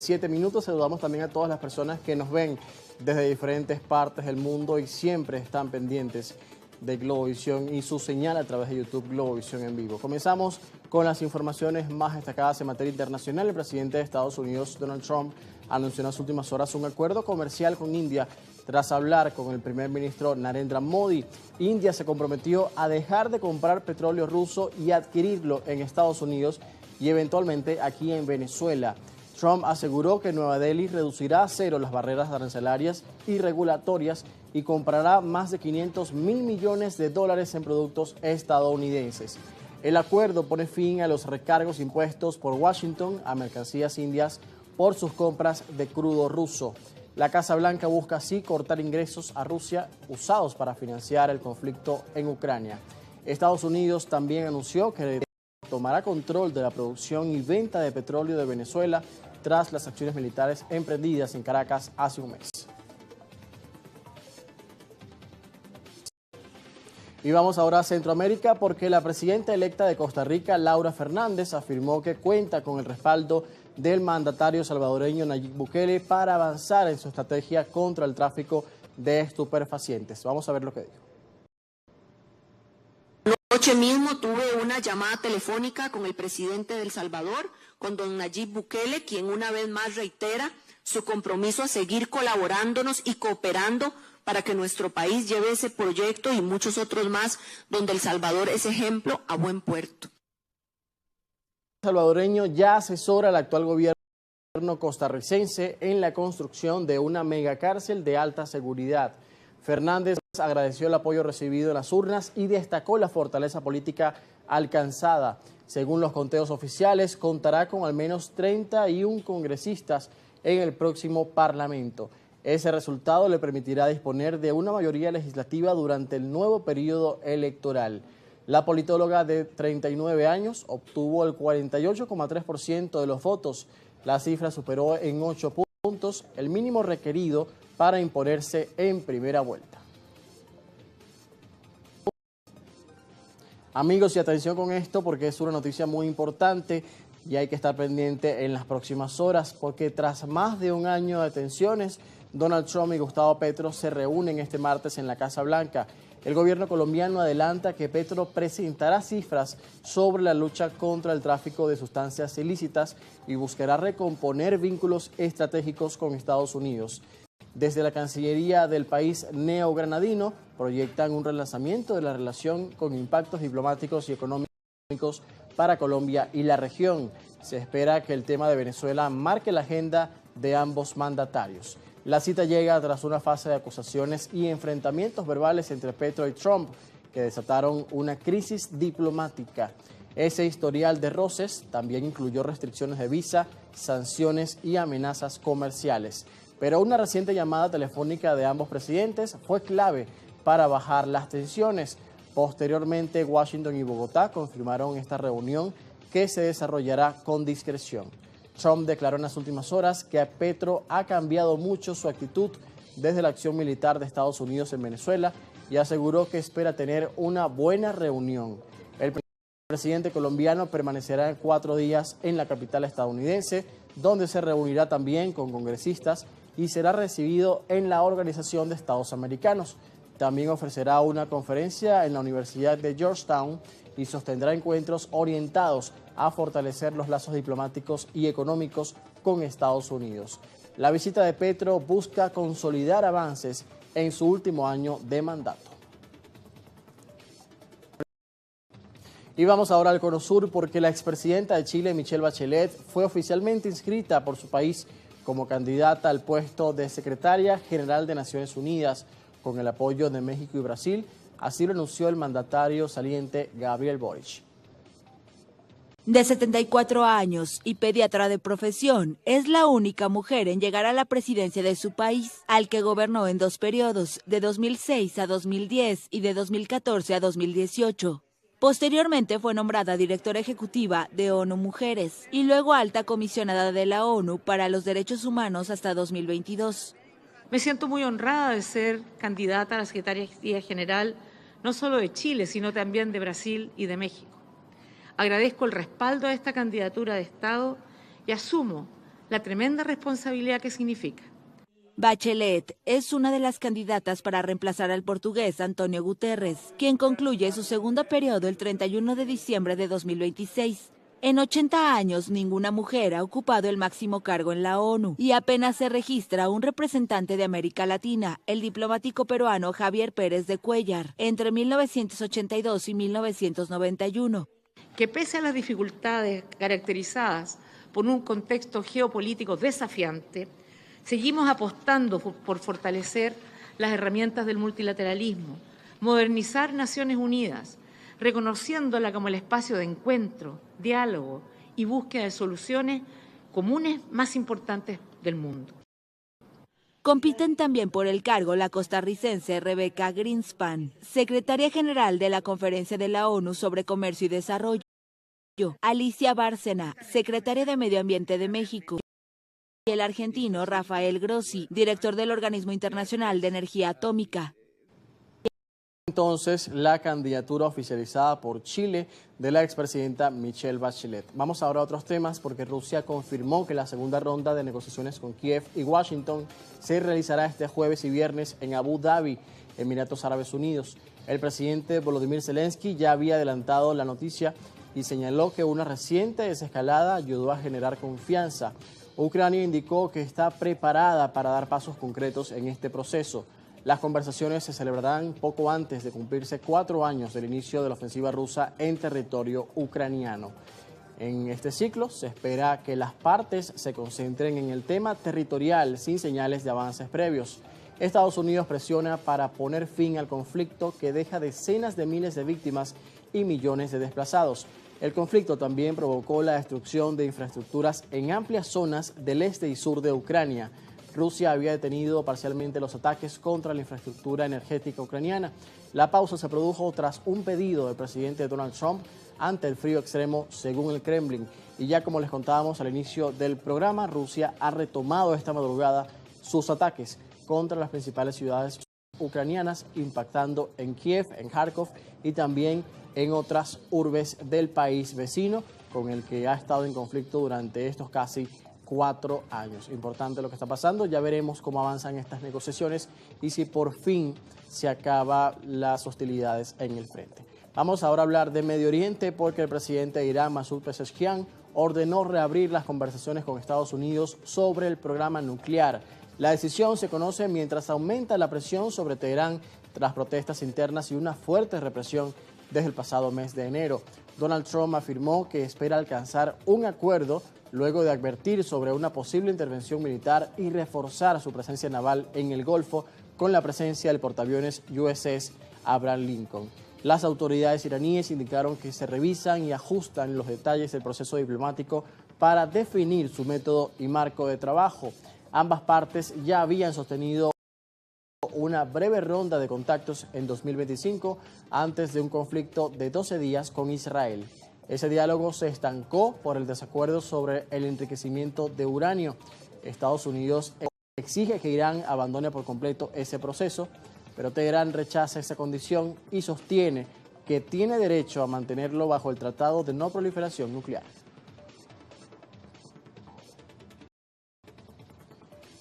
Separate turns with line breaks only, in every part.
7 minutos. Saludamos también a todas las personas que nos ven desde diferentes partes del mundo y siempre están pendientes de Globovisión y su señal a través de YouTube Globovisión en vivo. Comenzamos con las informaciones más destacadas en materia internacional. El presidente de Estados Unidos, Donald Trump, anunció en las últimas horas un acuerdo comercial con India tras hablar con el primer ministro Narendra Modi. India se comprometió a dejar de comprar petróleo ruso y adquirirlo en Estados Unidos y eventualmente aquí en Venezuela. Trump aseguró que Nueva Delhi reducirá a cero las barreras arancelarias y regulatorias y comprará más de 500.000 millones de dólares en productos estadounidenses. El acuerdo pone fin a los recargos impuestos por Washington a mercancías indias por sus compras de crudo ruso. La Casa Blanca busca así cortar ingresos a Rusia usados para financiar el conflicto en Ucrania. Estados Unidos también anunció que tomará control de la producción y venta de petróleo de Venezuela tras las acciones militares emprendidas en Caracas hace un mes. Y vamos ahora a Centroamérica porque la presidenta electa de Costa Rica, Laura Fernández, afirmó que cuenta con el respaldo del mandatario salvadoreño Nayib Bukele para avanzar en su estrategia contra el tráfico de estupefacientes. Vamos a ver lo que dijo.
Anoche mismo tuve una llamada telefónica con el presidente de El Salvador, con don Nayib Bukele, quien una vez más reitera su compromiso a seguir colaborándonos y cooperando para que nuestro país lleve ese proyecto y muchos otros más, donde El Salvador es ejemplo, a buen puerto.
El salvadoreño ya asesora al actual gobierno costarricense en la construcción de una megacárcel de alta seguridad. Fernández agradeció el apoyo recibido en las urnas y destacó la fortaleza política alcanzada. Según los conteos oficiales, contará con al menos 31 congresistas en el próximo Parlamento. Ese resultado le permitirá disponer de una mayoría legislativa durante el nuevo periodo electoral. La politóloga de 39 años obtuvo el 48,3% de los votos. La cifra superó en 8 puntos el mínimo requerido para imponerse en primera vuelta. Amigos, y atención con esto porque es una noticia muy importante y hay que estar pendiente en las próximas horas porque tras más de un año de tensiones, Donald Trump y Gustavo Petro se reúnen este martes en la Casa Blanca. El gobierno colombiano adelanta que Petro presentará cifras sobre la lucha contra el tráfico de sustancias ilícitas y buscará recomponer vínculos estratégicos con Estados Unidos. Desde la Cancillería del país neogranadino proyectan un relanzamiento de la relación con impactos diplomáticos y económicos para Colombia y la región. Se espera que el tema de Venezuela marque la agenda de ambos mandatarios. La cita llega tras una fase de acusaciones y enfrentamientos verbales entre Petro y Trump que desataron una crisis diplomática. Ese historial de roces también incluyó restricciones de visa, sanciones y amenazas comerciales. Pero una reciente llamada telefónica de ambos presidentes fue clave para bajar las tensiones. Posteriormente, Washington y Bogotá confirmaron esta reunión que se desarrollará con discreción. Trump declaró en las últimas horas que a Petro ha cambiado mucho su actitud desde la acción militar de Estados Unidos en Venezuela y aseguró que espera tener una buena reunión. El presidente colombiano permanecerá 4 días en la capital estadounidense, donde se reunirá también con congresistas y será recibido en la Organización de Estados Americanos. También ofrecerá una conferencia en la Universidad de Georgetown y sostendrá encuentros orientados a fortalecer los lazos diplomáticos y económicos con Estados Unidos. La visita de Petro busca consolidar avances en su último año de mandato. Y vamos ahora al Cono Sur porque la expresidenta de Chile, Michelle Bachelet, fue oficialmente inscrita por su país como candidata al puesto de secretaria general de Naciones Unidas con el apoyo de México y Brasil. Así lo anunció el mandatario saliente Gabriel Boric.
De 74 años y pediatra de profesión, es la única mujer en llegar a la presidencia de su país, al que gobernó en 2 periodos, de 2006 a 2010 y de 2014 a 2018. Posteriormente fue nombrada directora ejecutiva de ONU Mujeres y luego alta comisionada de la ONU para los Derechos Humanos hasta 2022.
Me siento muy honrada de ser candidata a la Secretaría General, no solo de Chile, sino también de Brasil y de México. Agradezco el respaldo a esta candidatura de Estado y asumo la tremenda responsabilidad que significa.
Bachelet es una de las candidatas para reemplazar al portugués Antonio Guterres, quien concluye su segundo periodo el 31 de diciembre de 2026. En 80 años, ninguna mujer ha ocupado el máximo cargo en la ONU y apenas se registra un representante de América Latina, el diplomático peruano Javier Pérez de Cuéllar, entre 1982 y 1991.
Que pese a las dificultades caracterizadas por un contexto geopolítico desafiante, seguimos apostando por fortalecer las herramientas del multilateralismo, modernizar Naciones Unidas, reconociéndola como el espacio de encuentro, diálogo y búsqueda de soluciones comunes más importantes del mundo.
Compiten también por el cargo la costarricense Rebeca Greenspan, secretaria general de la Conferencia de la ONU sobre Comercio y Desarrollo, Alicia Bárcena, secretaria de Medio Ambiente de México, y el argentino Rafael Grossi, director del Organismo Internacional de Energía Atómica.
Entonces, la candidatura oficializada por Chile de la expresidenta Michelle Bachelet. Vamos ahora a otros temas porque Rusia confirmó que la segunda ronda de negociaciones con Kiev y Washington se realizará este jueves y viernes en Abu Dhabi, Emiratos Árabes Unidos. El presidente Volodymyr Zelensky ya había adelantado la noticia y señaló que una reciente desescalada ayudó a generar confianza. Ucrania indicó que está preparada para dar pasos concretos en este proceso. Las conversaciones se celebrarán poco antes de cumplirse 4 años del inicio de la ofensiva rusa en territorio ucraniano. En este ciclo se espera que las partes se concentren en el tema territorial sin señales de avances previos. Estados Unidos presiona para poner fin al conflicto que deja decenas de miles de víctimas y millones de desplazados. El conflicto también provocó la destrucción de infraestructuras en amplias zonas del este y sur de Ucrania. Rusia había detenido parcialmente los ataques contra la infraestructura energética ucraniana. La pausa se produjo tras un pedido del presidente Donald Trump ante el frío extremo, según el Kremlin. Y ya como les contábamos al inicio del programa, Rusia ha retomado esta madrugada sus ataques contra las principales ciudades ucranianas, impactando en Kiev, en Kharkov y también en otras urbes del país vecino, con el que ha estado en conflicto durante estos casi 4 años. Importante lo que está pasando, ya veremos cómo avanzan estas negociaciones y si por fin se acaban las hostilidades en el frente. Vamos ahora a hablar de Medio Oriente porque el presidente de Irán, Masoud Pezeshkian, ordenó reabrir las conversaciones con Estados Unidos sobre el programa nuclear. La decisión se conoce mientras aumenta la presión sobre Teherán tras protestas internas y una fuerte represión desde el pasado mes de enero. Donald Trump afirmó que espera alcanzar un acuerdo luego de advertir sobre una posible intervención militar y reforzar su presencia naval en el Golfo con la presencia del portaaviones USS Abraham Lincoln. Las autoridades iraníes indicaron que se revisan y ajustan los detalles del proceso diplomático para definir su método y marco de trabajo. Ambas partes ya habían sostenido una breve ronda de contactos en 2025 antes de un conflicto de 12 días con Israel. Ese diálogo se estancó por el desacuerdo sobre el enriquecimiento de uranio. Estados Unidos exige que Irán abandone por completo ese proceso, pero Teherán rechaza esa condición y sostiene que tiene derecho a mantenerlo bajo el Tratado de No Proliferación Nuclear.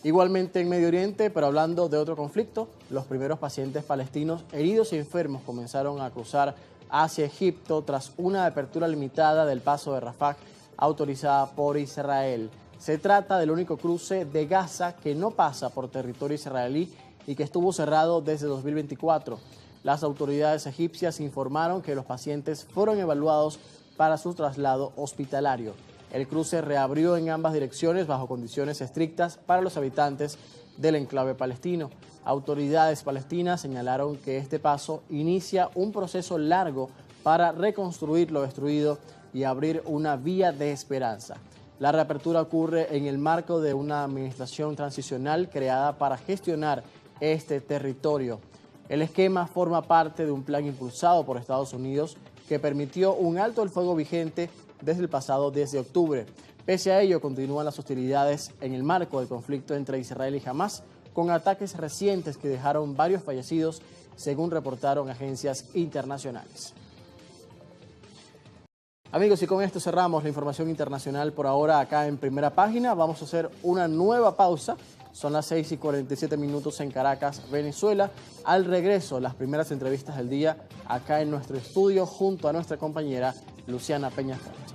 Igualmente en Medio Oriente, pero hablando de otro conflicto, los primeros pacientes palestinos heridos y enfermos comenzaron a cruzar hacia Egipto tras una apertura limitada del paso de Rafah autorizada por Israel. Se trata del único cruce de Gaza que no pasa por territorio israelí y que estuvo cerrado desde 2024. Las autoridades egipcias informaron que los pacientes fueron evaluados para su traslado hospitalario. El cruce reabrió en ambas direcciones bajo condiciones estrictas para los habitantes del enclave palestino. Autoridades palestinas señalaron que este paso inicia un proceso largo para reconstruir lo destruido y abrir una vía de esperanza. La reapertura ocurre en el marco de una administración transicional creada para gestionar este territorio. El esquema forma parte de un plan impulsado por Estados Unidos que permitió un alto el fuego vigente desde el pasado 10 de octubre. Pese a ello, continúan las hostilidades en el marco del conflicto entre Israel y Hamás, con ataques recientes que dejaron varios fallecidos, según reportaron agencias internacionales. Amigos, y con esto cerramos la información internacional por ahora acá en Primera Página. Vamos a hacer una nueva pausa. Son las 6:47 en Caracas, Venezuela. Al regreso, las primeras entrevistas del día acá en nuestro estudio junto a nuestra compañera Luciana Peñafort.